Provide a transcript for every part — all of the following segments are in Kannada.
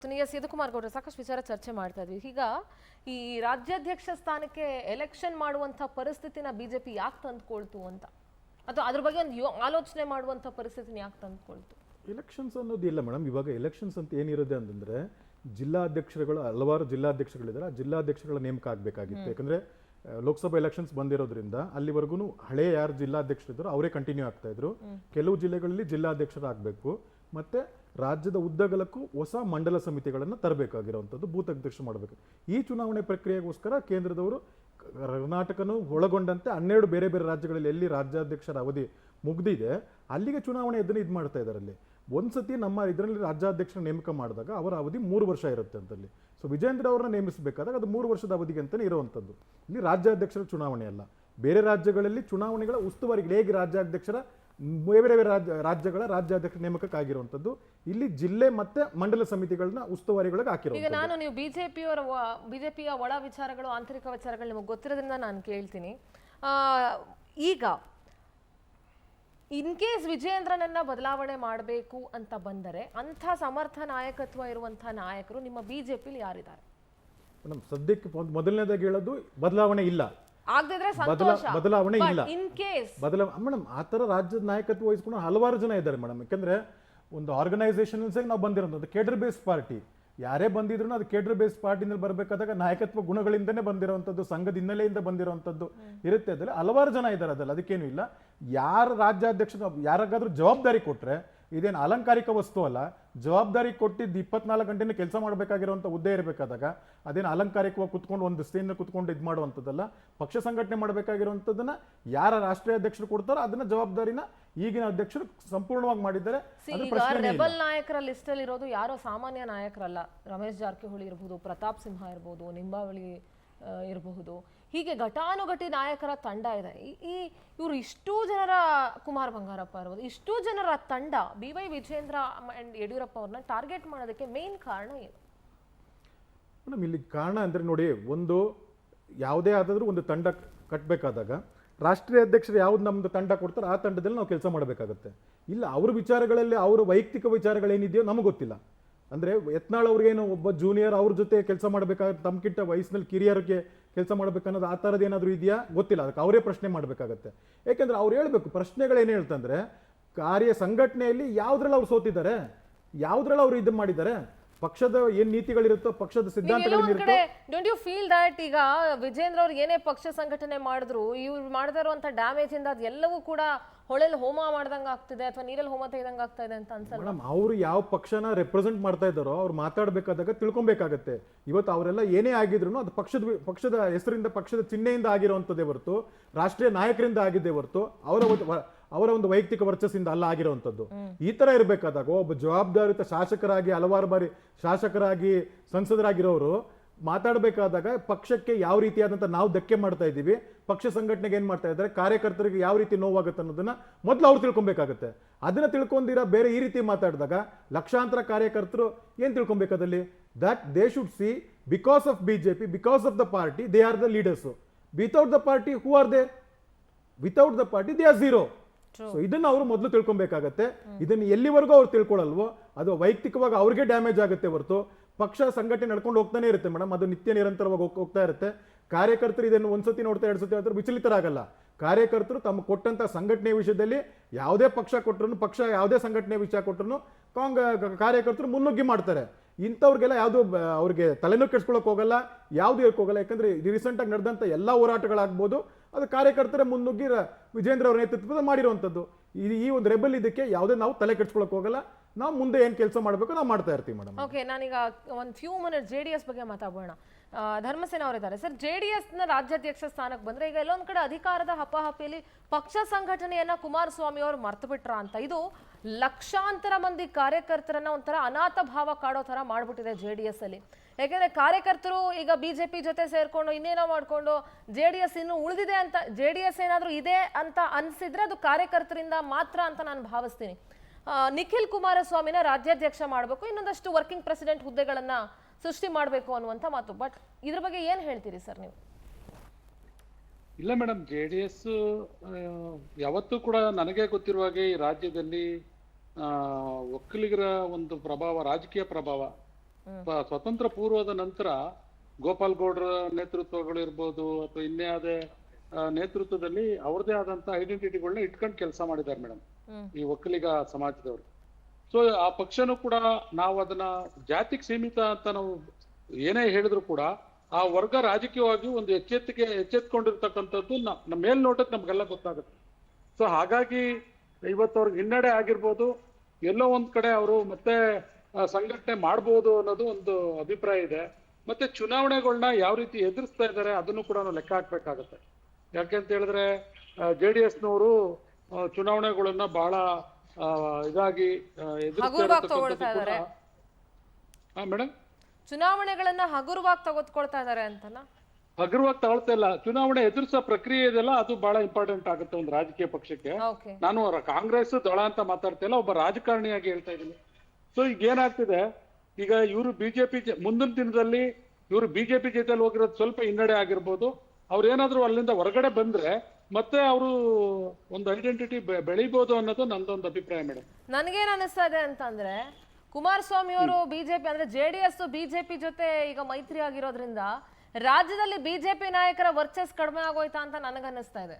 ಎಸ್ ಯದುಕುಮಾರ್ ಗೌಡ್ರೆ ಸಾಕಷ್ಟು ವಿಚಾರ ಚರ್ಚೆ ಮಾಡ್ತಾ ಇದ್ವಿ. ಈಗ ಈ ರಾಜ್ಯಾಧ್ಯಕ್ಷ ಸ್ಥಾನಕ್ಕೆ ಎಲೆಕ್ಷನ್ ಮಾಡುವಂತ ಪರಿಸ್ಥಿತಿನ ಬಿಜೆಪಿ ಯಾಕೆ ತಂದ್ಕೊಳ್ತು ಅಂತ, ಅಥವಾ ಅದ್ರ ಬಗ್ಗೆ ಒಂದು ಆಲೋಚನೆ ಮಾಡುವಂತ ಪರಿಸ್ಥಿತಿನ ಯಾಕೆ ತಂದ್ಕೊಳ್ತು? ಎಲೆಕ್ಷನ್ಸ್ ಅನ್ನೋದು ಇಲ್ಲ ಮೇಡಮ್. ಇವಾಗ ಎಲೆಕ್ಷನ್ಸ್ ಅಂತ ಏನಿರುತ್ತೆ ಅಂತಂದ್ರೆ ಜಿಲ್ಲಾಧ್ಯಕ್ಷರುಗಳು ಹಲವಾರು ಜಿಲ್ಲಾಧ್ಯಕ್ಷಗಳಿದ್ದಾರೆ. ಆ ಜಿಲ್ಲಾಧ್ಯಕ್ಷಗಳ ನೇಮಕ ಆಗಬೇಕಾಗಿತ್ತು. ಯಾಕಂದ್ರೆ ಲೋಕಸಭಾ ಎಲೆಕ್ಷನ್ಸ್ ಬಂದಿರೋದ್ರಿಂದ ಅಲ್ಲಿವರೆಗೂ ಹಳೆ ಯಾರು ಜಿಲ್ಲಾಧ್ಯಕ್ಷರಿದ್ರು ಅವರೇ ಕಂಟಿನ್ಯೂ ಆಗ್ತಾ ಇದ್ರು. ಕೆಲವು ಜಿಲ್ಲೆಗಳಲ್ಲಿ ಜಿಲ್ಲಾಧ್ಯಕ್ಷರಾಗಬೇಕು, ಮತ್ತೆ ರಾಜ್ಯದ ಉದ್ದಗಲಕ್ಕೂ ಹೊಸ ಮಂಡಲ ಸಮಿತಿಗಳನ್ನು ತರಬೇಕಾಗಿರುವಂಥದ್ದು, ಬೂತ್ ಅಧ್ಯಕ್ಷ ಮಾಡಬೇಕು. ಈ ಚುನಾವಣೆ ಪ್ರಕ್ರಿಯೆಗೋಸ್ಕರ ಕೇಂದ್ರದವರು ಕರ್ನಾಟಕನೂ ಒಳಗೊಂಡಂತೆ 12 ಬೇರೆ ಬೇರೆ ರಾಜ್ಯಗಳಲ್ಲಿ ಎಲ್ಲಿ ರಾಜ್ಯಾಧ್ಯಕ್ಷರ ಅವಧಿ ಮುಗ್ದಿದೆ ಅಲ್ಲಿಗೆ ಚುನಾವಣೆ ಇದನ್ನು ಇದು ಮಾಡ್ತಾ ಇದ್ದಾರೆ. ಅಲ್ಲಿ ಒಂದ್ಸತಿ ನಮ್ಮ ಇದರಲ್ಲಿ ರಾಜ್ಯಾಧ್ಯಕ್ಷರ ನೇಮಕ ಮಾಡಿದಾಗ ಅವರ ಅವಧಿ 3 ವರ್ಷ ಇರುತ್ತೆ ಅಂತಲ್ಲಿ. ಸೊ ವಿಜೇಂದ್ರ ಅವರನ್ನ ನೇಮಿಸಬೇಕಾದಾಗ ಅದು 3 ವರ್ಷದ ಅವಧಿಗೆ ಅಂತಲೇ ಇರುವಂಥದ್ದು. ಇಲ್ಲಿ ರಾಜ್ಯಾಧ್ಯಕ್ಷರ ಚುನಾವಣೆ ಅಲ್ಲ. ಬೇರೆ ರಾಜ್ಯಗಳಲ್ಲಿ ಚುನಾವಣೆಗಳ ಉಸ್ತುವಾರಿಗೆ ಹೇಗೆ ರಾಜ್ಯಾಧ್ಯಕ್ಷರ ಬೇರೆ ಬೇರೆ ರಾಜ್ಯಗಳ ರಾಜ್ಯಾಧ್ಯಕ್ಷ ನೇಮಕಕ್ಕಾಗಿರುವಂಥದ್ದು, ಇಲ್ಲಿ ಜಿಲ್ಲೆ ಮತ್ತೆ ಮಂಡಲ ಸಮಿತಿಗಳನ್ನ ಉಸ್ತುವಾರಿಗಳಿಗೆ ಹಾಕಿರೋ. ಈಗ ನಾನು ನೀವು ಬಿಜೆಪಿಯ ಒಳ ವಿಚಾರಗಳು ಆಂತರಿಕ ವಿಚಾರಗಳು ನಿಮಗೆ ಗೊತ್ತಿರೋದ್ರಿಂದ ನಾನು ಕೇಳ್ತೀನಿ. ಈಗ ಇನ್ ಕೇಸ್ ವಿಜಯೇಂದ್ರನನ್ನ ಬದಲಾವಣೆ ಮಾಡಬೇಕು ಅಂತ ಬಂದರೆ ಅಂಥ ಸಮರ್ಥ ನಾಯಕತ್ವ ಇರುವಂತಹ ನಾಯಕರು ನಿಮ್ಮ ಬಿಜೆಪಿಲಿ ಯಾರಿದ್ದಾರೆ? ಮೇಡಮ್ ಸದ್ಯಕ್ಕೆ ಮೊದಲನೇದಾಗಿ ಹೇಳೋದು ಬದಲಾವಣೆ ಇಲ್ಲ, ಬದಲಾವಣೆ ಇಲ್ಲ. ಮೇಡಮ್ ಆ ಥರ ರಾಜ್ಯದ ನಾಯಕತ್ವ ವಹಿಸ್ಕೊಂಡು ಹಲವಾರು ಜನ ಇದ್ದಾರೆ ಮೇಡಮ್. ಯಾಕಂದ್ರೆ ಒಂದು ಆರ್ಗನೈಸೇಷನ್ಸ್ ನಾವು ಬಂದಿರೋದು ಕೇಡರ್ ಬೇಸ್ ಪಾರ್ಟಿ. ಯಾರೇ ಬಂದಿದ್ರು ಅದು ಕೇಡರ್ ಬೇಸ್ ಪಾರ್ಟಿಯಿಂದ ಬರಬೇಕಾದಾಗ ನಾಯಕತ್ವ ಗುಣಗಳಿಂದನೇ ಬಂದಿರುವಂಥದ್ದು, ಸಂಘದ ಹಿನ್ನೆಲೆಯಿಂದ ಬಂದಿರುವಂಥದ್ದು ಇರುತ್ತೆ. ಅದ್ರಲ್ಲಿ ಹಲವಾರು ಜನ ಇದ್ದಾರೆ. ಅದಕ್ಕೇನು ಇಲ್ಲ. ಯಾರ ರಾಜ್ಯಾಧ್ಯಕ್ಷ ಯಾರಿಗಾದ್ರೂ ಜವಾಬ್ದಾರಿ ಕೊಟ್ರೆ ಇದೇನು ಅಲಂಕಾರಿಕ ವಸ್ತು ಅಲ್ಲ. ಜವಾಬ್ದಾರಿ ಕೊಟ್ಟಿದ್ದು 24 ಗಂಟೆನ ಕೆಲಸ ಮಾಡಬೇಕಾಗಿರುವಂಥ ಹುದ್ದೆ ಇರಬೇಕಾದಾಗ ಅದೇನು ಅಲಂಕಾರಿಕವಾಗಿ ಕುತ್ಕೊಂಡು ಒಂದು ಸ್ಟೇಜ್ನ ಕುತ್ಕೊಂಡು ಇದು ಮಾಡುವಂಥದ್ದಲ್ಲ. ಪಕ್ಷ ಸಂಘಟನೆ ಮಾಡಬೇಕಾಗಿರುವಂಥದ್ದನ್ನ ಯಾರ ರಾಷ್ಟ್ರೀಯ ಅಧ್ಯಕ್ಷರು ಕೊಡ್ತಾರೋ ಅದನ್ನ ಜವಾಬ್ದಾರಿನ ಈಗಿನ ಅಧ್ಯಕ್ಷರು ಸಂಪೂರ್ಣವಾಗಿ ಮಾಡಿದ್ದಾರೆ. ರೆಬಲ್ ನಾಯಕರ ಲಿಸ್ಟ್ ಅಲ್ಲಿ ಇರೋದು ಯಾರೋ ಸಾಮಾನ್ಯ ನಾಯಕರಲ್ಲ. ರಮೇಶ್ ಜಾರಕಿಹೊಳಿ ಇರಬಹುದು, ಪ್ರತಾಪ್ ಸಿಂಹ ಇರಬಹುದು, ನಿಂಬಾವಳಿ ಇರಬಹುದು, ಹೀಗೆ ಘಟಾನುಘಟಿ ನಾಯಕರ ತಂಡ ಇದೆ. ಇವರು ಇಷ್ಟೂ ಜನರ, ಕುಮಾರ್ ಬಂಗಾರಪ್ಪ ಇರ್ಬೋದು, ಇಷ್ಟೂ ಜನರ ತಂಡ BY ವಿಜೇಂದ್ರ ಅಂಡ್ ಯಡಿಯೂರಪ್ಪ ಅವ್ರನ್ನ ಟಾರ್ಗೆಟ್ ಮಾಡೋದಕ್ಕೆ ಮೇನ್ ಕಾರಣ ಏನು ಮೇಡಮ್? ಇಲ್ಲಿ ಕಾರಣ ಅಂದ್ರೆ ನೋಡಿ, ಒಂದು ಯಾವುದೇ ಆದರೂ ಒಂದು ತಂಡ ಕಟ್ಟಬೇಕಾದಾಗ ರಾಷ್ಟ್ರೀಯ ಅಧ್ಯಕ್ಷರು ಯಾವ್ದು ನಮ್ದು ತಂಡ ಕೊಡ್ತಾರೆ ಆ ತಂಡದಲ್ಲಿ ನಾವು ಕೆಲಸ ಮಾಡಬೇಕಾಗತ್ತೆ. ಇಲ್ಲ ಅವ್ರ ವಿಚಾರಗಳಲ್ಲಿ ಅವರ ವೈಯಕ್ತಿಕ ವಿಚಾರಗಳೇನಿದೆಯೋ ನಮಗೆ ಗೊತ್ತಿಲ್ಲ. ಅಂದ್ರೆ ಯತ್ನಾಳ್ ಅವ್ರಿಗೇನು ಒಬ್ಬ ಜೂನಿಯರ್ ಅವ್ರ ಜೊತೆ ಕೆಲಸ ಮಾಡಬೇಕಾಗುತ್ತೆ, ತಮ್ಗಿಂತ ವಯಸ್ಸಿನಲ್ಲಿ ಕಿರಿಯರಿಗೆ ಕೆಲಸ ಮಾಡ್ಬೇಕನ್ನೋದು ಆ ಥರದ್ದು ಏನಾದರೂ ಇದೆಯಾ ಗೊತ್ತಿಲ್ಲ. ಅದಕ್ಕೆ ಅವರೇ ಪ್ರಶ್ನೆ ಮಾಡಬೇಕಾಗತ್ತೆ. ಯಾಕೆಂದ್ರೆ ಅವ್ರು ಹೇಳ್ಬೇಕು ಪ್ರಶ್ನೆಗಳೇನು ಹೇಳ್ತಂದ್ರೆ ಕಾರ್ಯ ಸಂಘಟನೆಯಲ್ಲಿ ಯಾವ್ದ್ರಲ್ಲಿ ಅವ್ರು ಸೋತಿದ್ದಾರೆ, ಯಾವ್ದ್ರಲ್ಲಿ ಅವ್ರು ಇದು ಮಾಡಿದ್ದಾರೆ, ಪಕ್ಷದ ಏನ್ ನೀತಿಗಳಿರುತ್ತೋ ಪಕ್ಷದ ಸಿದ್ಧಾಂತಗಳೇನಿರುತ್ತೋ. ಡೋಂಟ್ ಯು ಫೀಲ್ ದಟ್ ಈಗ ವಿಜೇಂದ್ರ ಅವ್ರು ಏನೇ ಪಕ್ಷ ಸಂಘಟನೆ ಮಾಡಿದ್ರು ಇವ್ರು ಮಾಡ್ತಾ ಇರುವಂತ ಡ್ಯಾಮೇಜ್ ಇಂದ ಅದೆಲ್ಲವೂ ಕೂಡ ಹೊಳೆಲ್ ಹೋಮ ಮಾಡ್ದಂಗ ಆಗ್ತಿದೆ ಅಥವಾ ನೀರಲ್ಲಿ ಹೋಮ ತೆಗೆದಂಗ ಆಗ್ತಾ ಇದೆ ಅಂತ ಅನ್ಸಲ್ಲ? ಮೇಡಮ್ ಅವ್ರು ಯಾವ ಪಕ್ಷನ ರೆಪ್ರೆಸೆಂಟ್ ಮಾಡ್ತಾ ಇದ್ದಾರೋ ಅವ್ರು ಮಾತಾಡ್ಬೇಕಾದಾಗ ತಿಳ್ಕೊಬೇಕಾಗತ್ತೆ. ಇವತ್ತು ಅವರೆಲ್ಲ ಏನೇ ಆಗಿದ್ರು ಅದು ಪಕ್ಷದ ಹೆಸರಿಂದ ಪಕ್ಷದ ಚಿಹ್ನೆಯಿಂದ ಆಗಿರುವಂಥದ್ದೇ ಹೊರತು ರಾಷ್ಟ್ರೀಯ ನಾಯಕರಿಂದ ಆಗಿದ್ದೇ ಹೊರತು ಅವರ ಒಂದು ವೈಯಕ್ತಿಕ ವರ್ಚಸ್ಸಿಂದ ಅಲ್ಲ ಆಗಿರುವಂಥದ್ದು. ಈ ತರ ಇರಬೇಕಾದಾಗ ಒಬ್ಬ ಜವಾಬ್ದಾರಿತ ಶಾಸಕರಾಗಿ ಹಲವಾರು ಬಾರಿ ಶಾಸಕರಾಗಿ ಸಂಸದರಾಗಿರೋರು ಮಾತಾಡಬೇಕಾದಾಗ ಪಕ್ಷಕ್ಕೆ ಯಾವ ರೀತಿಯಾದಂಥ ನಾವು ಧಕ್ಕೆ ಮಾಡ್ತಾ ಇದ್ದೀವಿ, ಪಕ್ಷ ಸಂಘಟನೆಗೆ ಏನ್ ಮಾಡ್ತಾ ಇದ್ದಾರೆ, ಕಾರ್ಯಕರ್ತರಿಗೆ ಯಾವ ರೀತಿ ನೋವಾಗುತ್ತೆ ಅನ್ನೋದನ್ನ ಮೊದಲು ಅವ್ರು ತಿಳ್ಕೊಬೇಕಾಗತ್ತೆ. ಅದನ್ನ ತಿಳ್ಕೊಂಡಿರ ಬೇರೆ ಈ ರೀತಿ ಮಾತಾಡಿದಾಗ ಲಕ್ಷಾಂತರ ಕಾರ್ಯಕರ್ತರು ಏನ್ ತಿಳ್ಕೊಬೇಕಾದಲ್ಲಿ that they should see because of BJP, because of the party they are the leaders. Without the party who are they? Without the party they are zero. So ಇದನ್ನ ಅವರು ಮೊದಲು ತಿಳ್ಕೊಬೇಕಾಗತ್ತೆ. ಇದನ್ನ ಎಲ್ಲಿವರೆಗೂ ಅವ್ರು ತಿಳ್ಕೊಳ್ಳಲ್ವೋ ಅದು ವೈಯಕ್ತಿಕವಾಗಿ ಅವ್ರಿಗೆ ಡ್ಯಾಮೇಜ್ ಆಗುತ್ತೆ ಹೊರತು ಪಕ್ಷ ಸಂಘಟನೆ ನಡ್ಕೊಂಡು ಹೋಗ್ತಾನೆ ಇರುತ್ತೆ ಮೇಡಮ್. ಅದು ನಿತ್ಯ ನಿರಂತರವಾಗಿ ಹೋಗ್ತಾ ಇರುತ್ತೆ. ಕಾರ್ಯಕರ್ತರು ಇದನ್ನು ಒಂದ್ಸತಿ ನೋಡ್ತಾ 2 ಸತಿ ನೋಡ್ತಾರೆ ವಿಚಲಿತರಾಗಲ್ಲ. ಕಾರ್ಯಕರ್ತರು ತಮ್ಮ ಕೊಟ್ಟಂತ ಸಂಘಟನೆ ವಿಷಯದಲ್ಲಿ ಯಾವುದೇ ಪಕ್ಷ ಕೊಟ್ಟರು, ಪಕ್ಷ ಯಾವುದೇ ಸಂಘಟನೆ ವಿಷಯ ಕೊಟ್ಟರು ಕಾರ್ಯಕರ್ತರು ಮುನ್ನುಗ್ಗಿ ಮಾಡ್ತಾರೆ. ಇಂಥವ್ರಿಗೆಲ್ಲ ಯಾವುದು ಅವ್ರಿಗೆ ತಲೆನೂ ಕೆಡ್ಸ್ಕೊಳಕ್ ಹೋಗಲ್ಲ, ಯಾವ್ದು ಇರಕ್ ಹೋಗಲ್ಲ. ಯಾಕಂದ್ರೆ ರೀಸೆಂಟ್ ಆಗಿ ನಡೆದಂತ ಎಲ್ಲಾ ಹೋರಾಟಗಳಾಗ್ಬೋದು ಅದು ಕಾರ್ಯಕರ್ತರೇ ಮುನ್ನುಗ್ಗಿ ವಿಜೇಂದ್ರ ಅವರ ನೇತೃತ್ವದಲ್ಲಿ ಮಾಡಿರುವಂಥದ್ದು. ಈ ಒಂದು ರೆಬಲ್ ಇದಕ್ಕೆ ಯಾವುದೇ ನಾವು ತಲೆ ಕೆಡ್ಸ್ಕೊಳಕ್ ಹೋಗಲ್ಲ. ನಾವು ಮುಂದೆ ಏನ್ ಕೆಲಸ ಮಾಡಬೇಕು ನಾವು ಮಾಡ್ತಾ ಇರ್ತೀವಿ ಮೇಡಮ್. ಓಕೆ, ನಾನೀಗ ಒಂದು ಫ್ಯೂ ಮಿನಿಟ್ JDS ಬಗ್ಗೆ ಮಾತಾಡೋಣ. ಧರ್ಮಸೇನ ಅವರಿದ್ದಾರೆ ಸರ್. JDS ನ ರಾಜ್ಯಾಧ್ಯಕ್ಷ ಸ್ಥಾನಕ್ಕೆ ಬಂದ್ರೆ ಈಗ ಎಲ್ಲೊಂದ್ ಕಡೆ ಅಧಿಕಾರದ ಹಪಾಹಪಿಯಲ್ಲಿ ಪಕ್ಷ ಸಂಘಟನೆಯನ್ನ ಕುಮಾರಸ್ವಾಮಿ ಅವರು ಮರ್ತು ಬಿಟ್ರ ಅಂತ ಇದು ಲಕ್ಷಾಂತರ ಮಂದಿ ಕಾರ್ಯಕರ್ತರನ್ನ ಒಂಥರ ಅನಾಥ ಭಾವ ಕಾಡೋ ತರ ಮಾಡ್ಬಿಟ್ಟಿದೆ JDS ಅಲ್ಲಿ. ಯಾಕೆಂದ್ರೆ ಕಾರ್ಯಕರ್ತರು ಈಗ ಬಿಜೆಪಿ ಜೊತೆ ಸೇರ್ಕೊಂಡು ಇನ್ನೇನೋ ಮಾಡ್ಕೊಂಡು JDS ಇನ್ನು ಉಳಿದಿದೆ ಅಂತ, JDS ಏನಾದ್ರೂ ಇದೆ ಅಂತ ಅನ್ಸಿದ್ರೆ ಅದು ಕಾರ್ಯಕರ್ತರಿಂದ ಮಾತ್ರ ಅಂತ ನಾನು ಭಾವಿಸ್ತೀನಿ. ನಿಖಿಲ್ ಕುಮಾರಸ್ವಾಮಿನ ರಾಜ್ಯಾಧ್ಯಕ್ಷ ಮಾಡಬೇಕು, ಇನ್ನೊಂದಷ್ಟು ವರ್ಕಿಂಗ್ ಪ್ರೆಸಿಡೆಂಟ್ ಹುದ್ದೆಗಳನ್ನ ಸೃಷ್ಟಿ ಮಾಡಬೇಕು ಅನ್ನುವಂಥ ಮಾತು. ಬಟ್ ಇದ್ರ ಬಗ್ಗೆ ಏನ್ ಹೇಳ್ತೀರಿ ಸರ್ ನೀವು? ಇಲ್ಲ ಮೇಡಮ್, JDS ಯಾವತ್ತೂ ಕೂಡ ನನಗೆ ಗೊತ್ತಿರುವ ಹಾಗೆ ಈ ರಾಜ್ಯದಲ್ಲಿ ಒಕ್ಕಲಿಗರ ಒಂದು ಪ್ರಭಾವ, ರಾಜಕೀಯ ಪ್ರಭಾವ ಸ್ವತಂತ್ರ ಪೂರ್ವದ ನಂತರ ಗೋಪಾಲ್ ಗೌಡ್ರ ನೇತೃತ್ವಗಳು ಇರ್ಬೋದು ಅಥವಾ ಇನ್ಯಾವುದೇ ನೇತೃತ್ವದಲ್ಲಿ ಅವ್ರದೇ ಆದಂತ ಐಡೆಂಟಿಟಿಗಳನ್ನ ಇಟ್ಕೊಂಡು ಕೆಲಸ ಮಾಡಿದ್ದಾರೆ ಮೇಡಮ್ ಈ ಒಕ್ಕಲಿಗ ಸಮಾಜದವರು. ಸೊ ಆ ಪಕ್ಷನೂ ಕೂಡ ನಾವು ಅದನ್ನ ಜಾತಿಗೆ ಸೀಮಿತ ಅಂತ ನಾವು ಏನೇ ಹೇಳಿದ್ರು ಕೂಡ ಆ ವರ್ಗ ರಾಜಕೀಯವಾಗಿ ಒಂದು ಎಚ್ಚೆತ್ಕೊಂಡಿರ್ತಕ್ಕಂಥದ್ದು ನಮ್ಮ ಮೇಲ್ನೋಟಕ್ಕೆ ನಮ್ಗೆಲ್ಲ ಗೊತ್ತಾಗುತ್ತೆ. ಸೊ ಹಾಗಾಗಿ ಇವತ್ತು ಅವ್ರಿಗೆ ಹಿನ್ನಡೆ ಆಗಿರ್ಬೋದು, ಎಲ್ಲೋ ಒಂದ್ ಕಡೆ ಅವರು ಮತ್ತೆ ಸಂಘಟನೆ ಮಾಡ್ಬೋದು ಅನ್ನೋದು ಒಂದು ಅಭಿಪ್ರಾಯ ಇದೆ. ಮತ್ತೆ ಚುನಾವಣೆಗಳನ್ನ ಯಾವ ರೀತಿ ಎದುರಿಸ್ತಾ ಇದ್ದಾರೆ ಅದನ್ನು ಕೂಡ ನಾವು ಲೆಕ್ಕ ಹಾಕ್ಬೇಕಾಗತ್ತೆ. ಯಾಕೆಂತ ಹೇಳಿದ್ರೆ JDS-ನವರು ಚುನಾವಣೆಗಳನ್ನ ಬಹಳ ಇದಾಗಿ ಎದುರಿಸ್ತಾ ಮೇಡಮ್, ಚುನಾವಣೆಗಳನ್ನ ಹಗುರವಾಗಿ ತೆಗೆದುಕೊಳ್ತಾ ಇದ್ದಾರೆ ಅಂತನಾ? ಹಗುರವಾಗಿ ತಗೊಳ್ತಾ ಇಲ್ಲ. ಚುನಾವಣೆ ಎದುರಿಸೋ ಪ್ರಕ್ರಿಯೆ ಇದೆಲ್ಲ ಅದು ಬಹಳ ಇಂಪಾರ್ಟೆಂಟ್ ಆಗುತ್ತೆ ಒಂದು ರಾಜಕೀಯ ಪಕ್ಷಕ್ಕೆ. ನಾನು ಕಾಂಗ್ರೆಸ್ ದಳ ಅಂತ ಮಾತಾಡ್ತಾ ಇಲ್ಲ, ಒಬ್ಬ ರಾಜಕಾರಣಿಯಾಗಿ ಹೇಳ್ತಾ ಇದ್ದೀನಿ. ಸೊ ಈಗ ಏನಾಗ್ತಿದೆ, ಈಗ ಇವರು ಬಿಜೆಪಿ ಮುಂದಿನ ದಿನದಲ್ಲಿ ಇವರು ಬಿಜೆಪಿ ಜೊತೆಲಿ ಹೋಗಿರೋದು ಸ್ವಲ್ಪ ಹಿನ್ನಡೆ ಆಗಿರ್ಬೋದು. ಅವ್ರು ಏನಾದ್ರು ಅಲ್ಲಿಂದ ಹೊರಗಡೆ ಬಂದ್ರೆ ಮತ್ತೆ ಅವರು ಒಂದು ಐಡೆಂಟಿಟಿ ಬೆಳಿಬಹುದು ಅನ್ನೋದು ನಂದೊಂದು ಅಭಿಪ್ರಾಯ ಮೇಡಮ್. ನನ್ಗೇನ್ ಅನಿಸ್ತಾ ಇದೆ ಅಂತಂದ್ರೆ, ಕುಮಾರಸ್ವಾಮಿ ಅವರು ಬಿಜೆಪಿ ಅಂದ್ರೆ JDS ಬಿಜೆಪಿ ಜೊತೆ ಈಗ ಮೈತ್ರಿ ಆಗಿರೋದ್ರಿಂದ ರಾಜ್ಯದಲ್ಲಿ ಬಿಜೆಪಿ ನಾಯಕರ ವರ್ಚಸ್ ಕಡಿಮೆ ಆಗೋಯ್ತಾ ಅಂತ ನನಗನ್ನಿಸ್ತಾ ಇದೆ.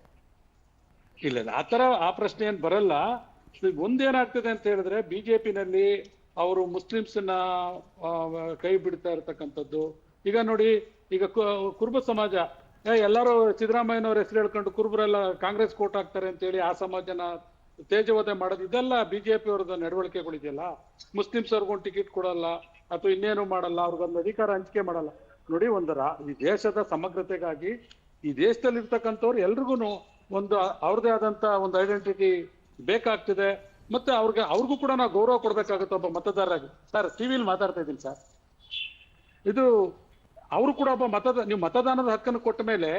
ಇಲ್ಲ, ಆತರ ಆ ಪ್ರಶ್ನೆ ಏನ್ ಬರಲ್ಲ. ಒಂದೇನಾಗ್ತದೆ ಅಂತ ಹೇಳಿದ್ರೆ, ಬಿಜೆಪಿನಲ್ಲಿ ಅವರು ಮುಸ್ಲಿಮ್ಸ್ನ ಕೈ ಬಿಡ್ತಾ ಇರತಕ್ಕಂಥದ್ದು. ಈಗ ನೋಡಿ, ಈಗ ಕುರುಬ ಸಮಾಜ ಎಲ್ಲರೂ ಸಿದ್ದರಾಮಯ್ಯನವ್ರ ಹೆಸರು ಹೇಳ್ಕೊಂಡು ಕುರುಬರೆಲ್ಲ ಕಾಂಗ್ರೆಸ್ ಕೋಟ್ ಹಾಕ್ತಾರೆ ಅಂತ ಹೇಳಿ ಆ ಸಮಾಜನ ತೇಜವಧೆ ಮಾಡೋದು, ಇದೆಲ್ಲ ಬಿಜೆಪಿ ಅವ್ರದ ನಡವಳಿಕೆಗಳಿದೆಯಲ್ಲ. ಮುಸ್ಲಿಮ್ಸ್ ಅವ್ರಿಗೊಂದು ಟಿಕೆಟ್ ಕೊಡಲ್ಲ ಅಥವಾ ಇನ್ನೇನು ಮಾಡಲ್ಲ, ಅವ್ರಿಗೊಂದು ಅಧಿಕಾರ ಹಂಚಿಕೆ ಮಾಡಲ್ಲ. ನೋಡಿ, ಈ ದೇಶದ ಸಮಗ್ರತೆಗಾಗಿ ಈ ದೇಶದಲ್ಲಿ ಇರ್ತಕ್ಕಂಥವ್ರು ಎಲ್ರಿಗೂ ಒಂದು ಅವ್ರದೇ ಆದಂತ ಒಂದು ಐಡೆಂಟಿಟಿ ಬೇಕಾಗ್ತಿದೆ. ಮತ್ತೆ ಅವ್ರಿಗೂ ಕೂಡ ನಾವು ಗೌರವ ಕೊಡ್ಬೇಕಾಗುತ್ತೆ ಒಬ್ಬ ಮತದಾರರಾಗಿ. ಸರ್, ಟಿವಿಲಿ ಮಾತಾಡ್ತಾ ಇದ್ದೀನಿ ಸರ್. ಇದು ಅವರು ಕೂಡ ಒಬ್ಬ ನೀವು ಮತದಾನದ ಹಕ್ಕನ್ನು ಕೊಟ್ಟ ಮೇಲೆ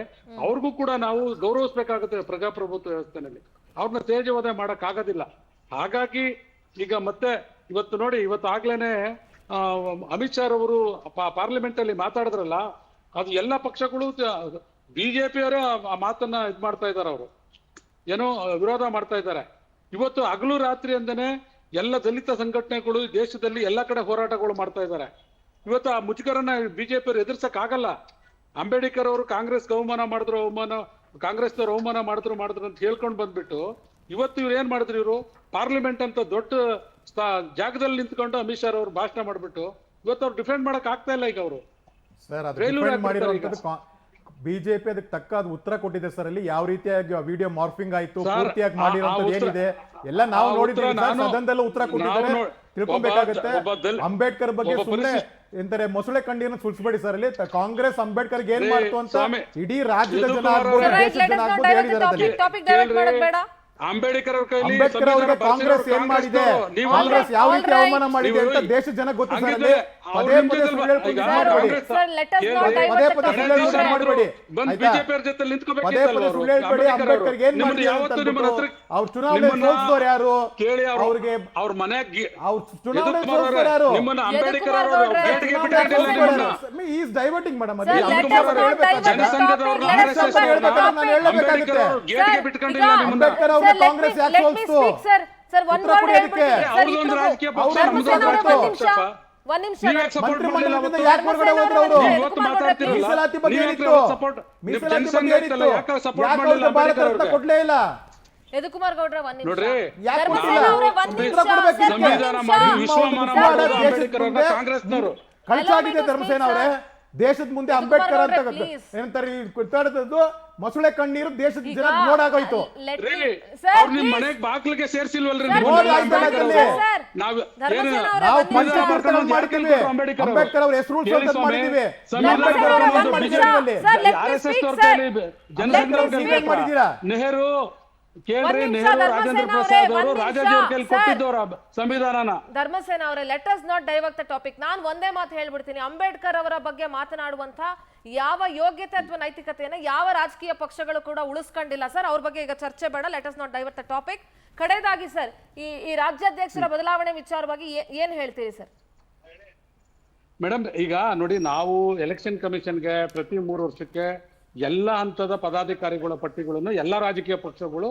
ಅವ್ರಿಗೂ ಕೂಡ ನಾವು ಗೌರವಿಸ್ಬೇಕಾಗುತ್ತೆ ಪ್ರಜಾಪ್ರಭುತ್ವ ವ್ಯವಸ್ಥೆನಲ್ಲಿ. ಅವ್ರನ್ನ ತೇಜವಧೆ ಮಾಡಕ್ ಆಗೋದಿಲ್ಲ. ಹಾಗಾಗಿ ಈಗ ಮತ್ತೆ ಇವತ್ತು ನೋಡಿ, ಇವತ್ತು ಆಗ್ಲೇನೆ ಅಮಿತ್ ಶಾ ಅವರು ಪಾರ್ಲಿಮೆಂಟ್ ಅಲ್ಲಿ ಮಾತಾಡಿದ್ರಲ್ಲ, ಅದು ಎಲ್ಲ ಪಕ್ಷಗಳು ಬಿಜೆಪಿಯವರೇ ಆ ಮಾತನ್ನ ಇದ್ ಮಾಡ್ತಾ ಇದ್ದಾರೆ. ಅವರು ಏನೋ ವಿರೋಧ ಮಾಡ್ತಾ ಇದ್ದಾರೆ. ಇವತ್ತು ಹಗಲು ರಾತ್ರಿ ಅಂತಾನೆ ಎಲ್ಲ ದಲಿತ ಸಂಘಟನೆಗಳು ದೇಶದಲ್ಲಿ ಎಲ್ಲ ಕಡೆ ಹೋರಾಟಗಳು ಮಾಡ್ತಾ ಇದ್ದಾರೆ. ಇವತ್ತು ಆ ಮುಜುಗರನ್ನ ಬಿಜೆಪಿಯವರು ಎದುರ್ಸಕ್ ಆಗಲ್ಲ. ಅಂಬೇಡ್ಕರ್ ಅವರು ಕಾಂಗ್ರೆಸ್ಗೆ ಕಾಂಗ್ರೆಸ್ನವ್ರು ಅವಮಾನ ಮಾಡಿದ್ರು ಅಂತ ಹೇಳ್ಕೊಂಡು ಬಂದ್ಬಿಟ್ಟು ಇವತ್ತು ಇವ್ರು ಏನ್ ಮಾಡಿದ್ರು, ಇವರು ಪಾರ್ಲಿಮೆಂಟ್ ಅಂತ ದೊಡ್ಡ ಜಾಗದಲ್ಲಿ ನಿಂತ್ಕೊಂಡು ಅಮಿತ್ ಶಾ ಅವರು ಭಾಷಣ ಮಾಡ್ಬಿಟ್ಟು ಇವತ್ತು ಅವ್ರು ಡಿಫೆಂಡ್ ಮಾಡಕ್ ಆಗ್ತಾ ಇಲ್ಲ. ಈಗ ಅವರು ಬಿಜೆಪಿ ಅದಕ್ಕೆ ತಕ್ಕಾದ ಉತ್ತರ ಕೊಟ್ಟಿದೆ ಸರ್. ಅಲ್ಲಿ ಯಾವ ರೀತಿಯಾಗಿ ವಿಡಿಯೋ ಮಾರ್ಫಿಂಗ್ ಆಯ್ತು, ಪೂರ್ತಿಯಾಗಿ ಮಾಡಿರೋದು ಏನಿದೆ ಎಲ್ಲ ನಾವು ನೋಡಿದ್ದೀವಿ. ಸದನದಲ್ಲೂ ಉತ್ತರ ಕೊಟ್ಟಿದ್ದಾರೆ, ತಿಳ್ಕೊಬೇಕಾಗುತ್ತೆ. ಅಂಬೇಡ್ಕರ್ ಬಗ್ಗೆ ಸುಮ್ಮನೆ ಎಂತಾರೆ ಮೊಸಳೆ ಕಂಡಿಯನ್ನು ಸುಳಿಸ್ಬೇಡಿ ಸರ್. ಅಲ್ಲಿ ಕಾಂಗ್ರೆಸ್ ಅಂಬೇಡ್ಕರ್ಗೆ ಏನ್ ಮಾಡ್ತು ಅಂತ ಇಡೀ ರಾಜ್ಯದ ಜನ ಆಗ್ಬೋದು, ದೇಶದ ಜನ ಆಗ್ಬೋದು ಹೇಳಿದ್ದಾರೆ. ಅಂಬೇಡ್ಕರ್ ಅವ್ರ ಕೈಲಿ ಅಂಬೇಡ್ಕರ್ ಅವರಿಗೆ ಕಾಂಗ್ರೆಸ್ ಏನ್ ಮಾಡಿದೆ, ಕಾಂಗ್ರೆಸ್ ಯಾವ ರೀತಿ ಅವಮಾನ ಮಾಡಿದೆ ಅಂತ ದೇಶದ ಜನ ಗೊತ್ತು ಸರ್. ಅಲ್ಲಿ ಪದೇ ಪದೇ ಸುಳ್ಳು ಹೇಳ್ಕೊಂಡು ಮಾಡಬೇಡಿ, ಪದೇ ಪದೇ ಸುಳ್ಳು ಹೇಳ್ಕೊಂಡು ಮಾಡಬೇಡಿ, ಪದೇ ಪದೇ ಸುಳ್ಳು ಹೇಳ್ಬೇಡಿ. ಅಂಬೇಡ್ಕರ್ಗೆ ಏನ್ ಮಾಡಿದೆ ಅಂತ ಅವ್ರ ಚುನಾವಣೆ ಸೋಲ್ಸಿದವ್ರು ಯಾರು, ಅವ್ರಿಗೆ ಅವ್ರ ಮನೆಗೆ ಅವ್ರ ಚುನಾವಣೆ ಸೋಲ್ಸಿದವ್ರು ಯಾರು, ಅಂಬೇಡ್ಕರ್ ಅವರು is diverting madam. Sir, Ambedkar ಅವ್ರ ಕಾಂಗ್ರೆಸ್ ಯಾಕೆ ಸೋಲ್ಸ್ತು, ಉತ್ತರ ಕೊಡಿ ಅದಕ್ಕೆ. ಮಂತ್ರಿಮಂಡಲದಿಂದ ಯಾಕೆ ಹೊರಗಡೆ ಹೋದ್ರು ಅವರು? ಮೀಸಲಾತಿ ಬಗ್ಗೆ ಏನಿತ್ತು, ಮೀಸಲಾತಿ ಬಗ್ಗೆ ಏನಿತ್ತು, ಯಾಕೆ ಅವ್ರಿಗೆ ಭಾರತ ರತ್ನ ಕೊಡ್ಲೇ ಇಲ್ಲ? ಯದುಕುಮಾರ್ ಗೌಡ್ರ ನೋಡ್ರಿ, ಖರ್ಚಾಗಿದೆ ಧರ್ಮಸೇನ ಅವರೇ. ದೇಶದ ಮುಂದೆ ಅಂಬೇಡ್ಕರ್ ಅಂತ ಏನಂತಾರೆ ಮೊಸಳೆ ಕಣ್ಣೀರು ದೇಶದ ಜನ ನೋಡಾಗೋಯ್ತು. ನಿಮ್ ಮನೆಗ್ ಬಾಗ್ಲಿಗೆ ಸೇರ್ಸಿಲ್ವಲ್ರಿ? ನಾವು ಪಂಚತೀರ್ಥಗಳನ್ನು ಮಾಡ್ತೀವಿ, ಅಂಬೇಡ್ಕರ್ ಅವ್ರ ಹೆಸರು ಮಾಡಿದೀವಿ. ಮಾಡಿದೀರಾ? ನೆಹರು ಕೇಳ್ರಿ, ನೆಹರು ರಾಜೇಂದ್ರ ಪ್ರಸಾದ್ ಅವರು ರಾಜಾಜಿ ಅವ್ರ ಕೈಲಿ ಕೊಟ್ಟಿದ್ದವ್ರ ಸಂವಿಧಾನನ. ಧರ್ಮಸೇನ ಅವರೇ, let us not divert the topic. ನಾನು ಒಂದೇ ಮಾತು ಹೇಳ್ಬಿಡ್ತೀನಿ, ಅಂಬೇಡ್ಕರ್ ಅವರ ಬಗ್ಗೆ ಮಾತನಾಡುವಂತ ಯಾವ ಯೋಗ್ಯತೆ ಅಥವಾ ನೈತಿಕತೆಯನ್ನ ಯಾವ ರಾಜಕೀಯ ಪಕ್ಷಗಳು ಕೂಡ ಉಳಿಸ್ಕೊಂಡಿಲ್ಲ ಸರ್. ಅವ್ರ ಬಗ್ಗೆ ಈಗ ಚರ್ಚೆ ಬೇಡ, let us not divert the topic. ಕಡೆಯದಾಗಿ ಸರ್, ಈ ರಾಜ್ಯಾಧ್ಯಕ್ಷರ ಬದಲಾವಣೆ ವಿಚಾರವಾಗಿ ಏನ್ ಹೇಳ್ತೀರಿ ಸರ್? ಮೇಡಮ್, ಈಗ ನೋಡಿ, ನಾವು ಎಲೆಕ್ಷನ್ ಕಮಿಷನ್ಗೆ ಪ್ರತಿ 3 ವರ್ಷಕ್ಕೆ ಎಲ್ಲ ಹಂತದ ಪದಾಧಿಕಾರಿಗಳ ಪಟ್ಟಿಗಳನ್ನು ಎಲ್ಲ ರಾಜಕೀಯ ಪಕ್ಷಗಳು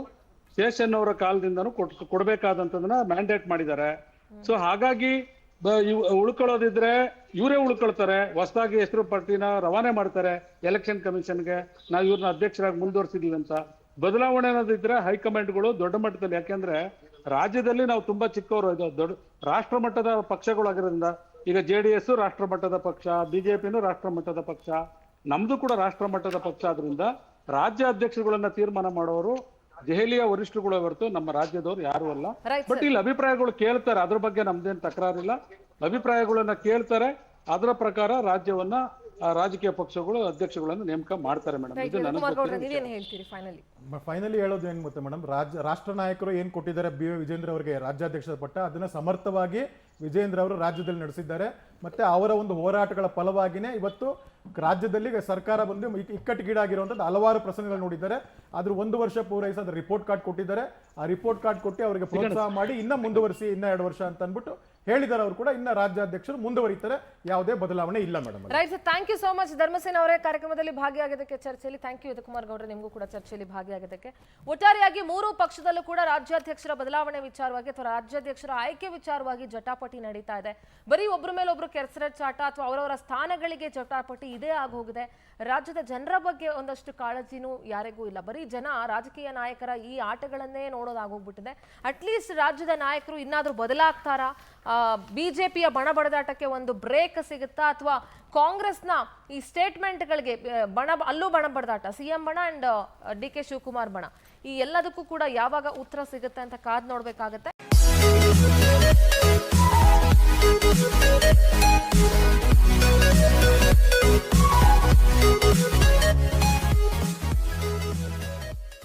ಶೇಷನ್ ಅವರ ಕಾಲದಿಂದನೂ ಕೊಡ್ಬೇಕಾದಂತದನ್ನ ಮ್ಯಾಂಡೇಟ್ ಮಾಡಿದ್ದಾರೆ. ಸೊ ಹಾಗಾಗಿ ಉಳ್ಕೊಳ್ಳೋದಿದ್ರೆ ಇವರೇ ಉಳ್ಕೊಳ್ತಾರೆ, ಹೊಸದಾಗಿ ಹೆಸರು ಪಟ್ಟಿನ ರವಾನೆ ಮಾಡ್ತಾರೆ ಎಲೆಕ್ಷನ್ ಕಮಿಷನ್ಗೆ, ನಾವು ಇವ್ರನ್ನ ಅಧ್ಯಕ್ಷರಾಗಿ ಮುಂದುವರ್ಸಿದೀವಿ ಅಂತ. ಬದಲಾವಣೆ ಅನ್ನೋದಿದ್ರೆ ಹೈಕಮಾಂಡ್ಗಳು ದೊಡ್ಡ ಮಟ್ಟದಲ್ಲಿ, ಯಾಕೆಂದ್ರೆ ರಾಜ್ಯದಲ್ಲಿ ನಾವು ತುಂಬಾ ಚಿಕ್ಕವರು, ಇದು ದೊಡ್ಡ ರಾಷ್ಟ್ರ ಮಟ್ಟದ ಪಕ್ಷಗಳಾಗಿರೋದ್ರಿಂದ, ಈಗ JDS ರಾಷ್ಟ್ರ ಮಟ್ಟದ ಪಕ್ಷ, ಬಿಜೆಪಿನೂ ರಾಷ್ಟ್ರ ಮಟ್ಟದ ಪಕ್ಷ, ನಮ್ದು ಕೂಡ ರಾಷ್ಟ್ರ ಮಟ್ಟದ ಪಕ್ಷ ಆದ್ರಿಂದ ರಾಜ್ಯ ಅಧ್ಯಕ್ಷಗಳನ್ನ ತೀರ್ಮಾನ ಮಾಡೋರು ದೆಹಲಿಯ ವರಿಷ್ಠರುಗಳೇ ಹೊರತು ನಮ್ಮ ರಾಜ್ಯದವ್ರು ಯಾರು ಅಲ್ಲ. Right, ಬಟ್ ಇಲ್ಲಿ ಅಭಿಪ್ರಾಯಗಳು ಕೇಳ್ತಾರೆ, ಅದ್ರ ಬಗ್ಗೆ ನಮ್ದೇನ್ ತಕರಾರಿಲ್ಲ. ಅಭಿಪ್ರಾಯಗಳನ್ನ ಕೇಳ್ತಾರೆ, ಅದರ ಪ್ರಕಾರ ರಾಜ್ಯವನ್ನ ರಾಜಕೀಯ ಪಕ್ಷಗಳು ಅಧ್ಯಕ್ಷಗಳನ್ನ ನೇಮಕ ಮಾಡ್ತಾರೆ ಮೇಡಮ್. ಇದು ನನಗೆ ಕುಮಾರ್ ಗೌಡ್ರೆ ನೀವೇನ್ ಹೇಳ್ತೀರಿ ಫೈನಲಿ? ಫೈನಲಿ ಹೇಳೋದು ಏನ್ ಗೊತ್ತಾ ಮೇಡಮ್, ರಾಷ್ಟ್ರ ನಾಯಕರು ಏನ್ ಕೊಟ್ಟಿದ್ದಾರೆ BY ವಿಜೇಂದ್ರ ಅವರಿಗೆ ರಾಜ್ಯಾಧ್ಯಕ್ಷರ ಪಟ್ಟ, ಅದನ್ನ ಸಮರ್ಥವಾಗಿ ವಿಜೇಂದ್ರ ಅವರು ರಾಜ್ಯದಲ್ಲಿ ನಡೆಸಿದ್ದಾರೆ. ಮತ್ತೆ ಅವರ ಒಂದು ಹೋರಾಟಗಳ ಫಲವಾಗಿನೇ ಇವತ್ತು ರಾಜ್ಯದಲ್ಲಿ ಸರ್ಕಾರ ಬಂದು ಇಕ್ಕಟ್ಟಿಗೀಡಾಗಿರುವಂಥದ್ದು ಹಲವಾರು ಪ್ರಸಂಗಗಳು ನೋಡಿದ್ದಾರೆ. ಆದ್ರೂ 1 ವರ್ಷ ಪೂರೈಸಿ ಅದ್ರ ರಿಪೋರ್ಟ್ ಕಾರ್ಡ್ ಕೊಟ್ಟಿದ್ದಾರೆ. ಆ ರಿಪೋರ್ಟ್ ಕಾರ್ಡ್ ಕೊಟ್ಟು ಅವರಿಗೆ ಪ್ರೋತ್ಸಾಹ ಮಾಡಿ ಇನ್ನ ಮುಂದುವರಿಸಿ, ಇನ್ನ 2 ವರ್ಷ ಅಂತ ಅಂದ್ಬಿಟ್ಟು ಹೇಳಿದ್ದಾರೆ. ಅವರು ಕೂಡ ಇನ್ನ ರಾಜ್ಯಾಧ್ಯಕ್ಷರು ಮುಂದುವರಿತಾರೆ, ಯಾವುದೇ ಬದಲಾವಣೆ ಇಲ್ಲ madam. Right sir, thank you so much Dharmasena ಅವರೇ ಕಾರ್ಯಕ್ರಮದಲ್ಲಿ ಭಾಗಿಯಾಗಿದ್ದಕ್ಕೆ, ಚರ್ಚೆಯಲ್ಲಿ. ಥ್ಯಾಂಕ್ ಯು ಕುಮಾರ್ ಗೌಡ್ರೆ, ನಿಮಗೂ ಕೂಡ ಚರ್ಚೆಯಲ್ಲಿ ಭಾಗಿಯಾಗಿದ್ದಕ್ಕೆ. ಒಟ್ಟಾರೆಯಾಗಿ 3 ಪಕ್ಷದಲ್ಲೂ ಕೂಡ ರಾಜ್ಯಾಧ್ಯಕ್ಷರ ಬದಲಾವಣೆ ವಿಚಾರವಾಗಿ ಅಥವಾ ರಾಜ್ಯಾಧ್ಯಕ್ಷರ ಆಯ್ಕೆ ವಿಚಾರವಾಗಿ ಜಟಾಪಟಿ ನಡೀತಾ ಇದೆ. ಬರೀ ಒಬ್ಬರ ಮೇಲೆ ಒಬ್ರು ಕೆಸರೆಚಾಟ ಅಥವಾ ಅವರವರ ಸ್ಥಾನಗಳಿಗೆ ಜಟಾಪಟಿ ಇದೇ ಆಗೋಗಿದೆ. ರಾಜ್ಯದ ಜನರ ಬಗ್ಗೆ ಒಂದಷ್ಟು ಕಾಳಜಿನೂ ಯಾರಿಗೂ ಇಲ್ಲ. ಬರೀ ಜನ ರಾಜಕೀಯ ನಾಯಕರ ಈ ಆಟಗಳನ್ನೇ ನೋಡೋದಾಗೋಗ್ಬಿಟ್ಟಿದೆ. ಅಟ್ಲೀಸ್ಟ್ ರಾಜ್ಯದ ನಾಯಕರು ಇನ್ನಾದ್ರೂ ಬದಲಾಗ್ತಾರಾ? ಬಿಜೆಪಿಯ ಬಣ ಬಡದಾಟಕ್ಕೆ ಒಂದು ಬ್ರೇಕ್ ಸಿಗುತ್ತಾ? ಅಥವಾ ಕಾಂಗ್ರೆಸ್ನ ಈ ಸ್ಟೇಟ್ಮೆಂಟ್ಗಳಿಗೆ ಅಲ್ಲೂ ಬಣ ಬಡದಾಟ, CM ಬಣ ಅಂಡ್ DK ಶಿವಕುಮಾರ್ ಬಣ, ಈ ಎಲ್ಲದಕ್ಕೂ ಕೂಡ ಯಾವಾಗ ಉತ್ತರ ಸಿಗುತ್ತೆ ಅಂತ ಕಾದ್ ನೋಡ್ಬೇಕಾಗತ್ತೆ.